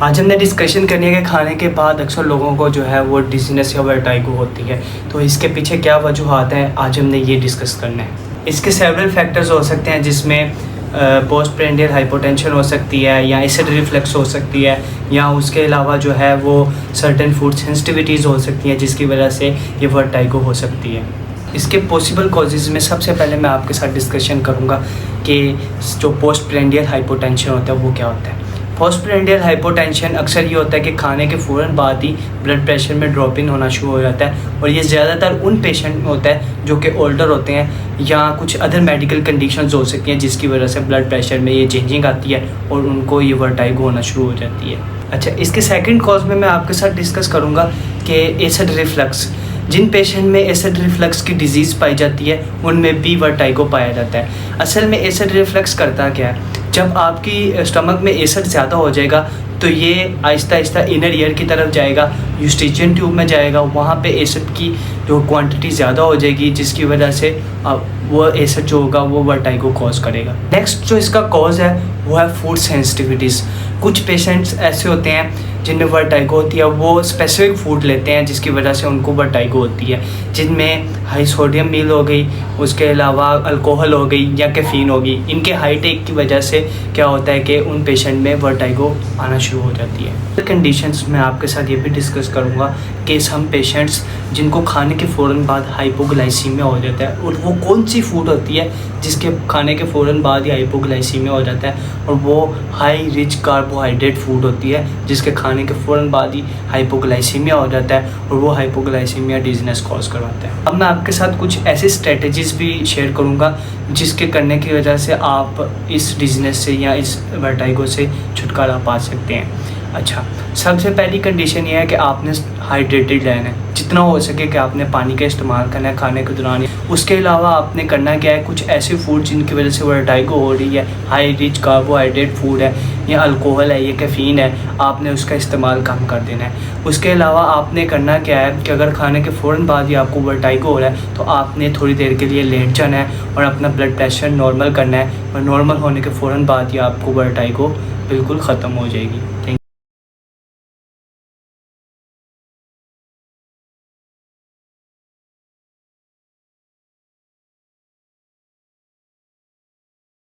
आज हमने डिस्कशन करनी है कि खाने के बाद अक्सर लोगों को जो है वो डिजीनेस या वर्टाइगो होती है, तो इसके पीछे क्या वजूहात हैं, आज हमने ये डिस्कस करना है। इसके सेवरल फैक्टर्स हो सकते हैं, जिसमें पोस्ट प्रेंडियल हाइपोटेंशन हो सकती है, या एसिड रिफ्लक्स हो सकती है, या उसके अलावा जो है वो सर्टेन फूड सेंसिटिविटीज़ हो सकती हैं जिसकी वजह से ये वर्टाइगो हो सकती है। इसके पॉसिबल कॉजेज़ में सबसे पहले मैं आपके साथ डिस्कशन करूँगा कि जो पोस्ट प्रेंडियल हाइपोटेंशन होता है वो क्या होता है। पोस्ट प्रेंडियल हाइपोटेंशन अक्सर ये होता है कि खाने के फ़ौरन बाद ही ब्लड प्रेशर में ड्रॉपिंग होना शुरू हो जाता है, और ये ज़्यादातर उन पेशेंट में होता है जो कि ओल्डर होते हैं या कुछ अदर मेडिकल कंडीशंस हो सकती हैं जिसकी वजह से ब्लड प्रेशर में ये चेंजिंग आती है और उनको ये वर्टाइगो होना शुरू हो जाती है। अच्छा, इसके सेकंड कॉज में मैं आपके साथ डिस्कस करूँगा कि एसिड रिफ्लक्स। जिन पेशेंट में एसिड रिफ्लक्स की डिजीज़ पाई जाती है उनमें भी वर्टाइगो पाया जाता है। असल में एसिड रिफ्लक्स करता क्या है, जब आपकी स्टमक में एसिड ज़्यादा हो जाएगा तो ये आहिस्ता आहिस्ता इनर ईयर की तरफ जाएगा, यूस्ट्रिजियन ट्यूब में जाएगा, वहाँ पे एसिड की जो क्वांटिटी ज़्यादा हो जाएगी जिसकी वजह से वो एसिड जो होगा वो वर्टाइगो कॉज करेगा। नेक्स्ट जो इसका कॉज है वो है फूड सेंसिटिविटीज़। कुछ पेशेंट्स ऐसे होते हैं जिनमें वर्टाइगो होती है, वो स्पेसिफिक फूड लेते हैं जिसकी वजह से उनको वर्टाइगो होती है, जिनमें हाई सोडियम मील हो गई, उसके अलावा अल्कोहल हो गई या कैफ़ीन हो गई। इनके हाई टेक की वजह से क्या होता है कि उन पेशेंट में वर्टाइगो आना शुरू हो जाती है। कंडीशंस में आपके साथ ये भी डिस्कस करूँगा कि हम पेशेंट्स जिनको खाने के फ़ौरन बाद हाइपोग्लाइसीमिया हो जाता है, और वो कौन सी फूड होती है जिसके खाने के फ़ौरन बाद ही हाइपोग्लाइसीमिया हो जाता है, और वो हाई रिच कार्बोहाइड्रेट फूड होती है जिसके खाने के फ़ौरन बाद ही हाइपोग्लाइसीमिया हो जाता है, और वो हाइपोग्लाइसीमिया डिजीनेस कॉज करवाता है। अब मैं आपके साथ कुछ ऐसी स्ट्रेटजीज़ भी शेयर करूँगा जिसके करने की वजह से आप इस डिजीनेस से या इस वर्टाइगो से छुटकारा पा सकते हैं। अच्छा, सबसे पहली कंडीशन ये है कि आपने हाइड्रेटेड रहना है, जितना हो सके कि आपने पानी का इस्तेमाल करना है खाने के दौरान। उसके अलावा आपने करना क्या है, कुछ ऐसे फूड जिनकी वजह से वर्टाइगो हो रही है, हाई रिच कार्बोहाइड्रेट फूड है या अल्कोहल है, ये कैफ़ीन है, आपने उसका इस्तेमाल कम कर देना है। उसके अलावा आपने करना क्या है कि अगर खाने के फ़ौरन बाद ही आपको वर्टाइगो हो रहा है तो आपने थोड़ी देर के लिए लेट जाना है और अपना ब्लड प्रेशर नॉर्मल करना है, और नॉर्मल होने के फ़ौरन बाद ही आपको वर्टाइगो बिल्कुल ख़त्म हो जाएगी। थैंक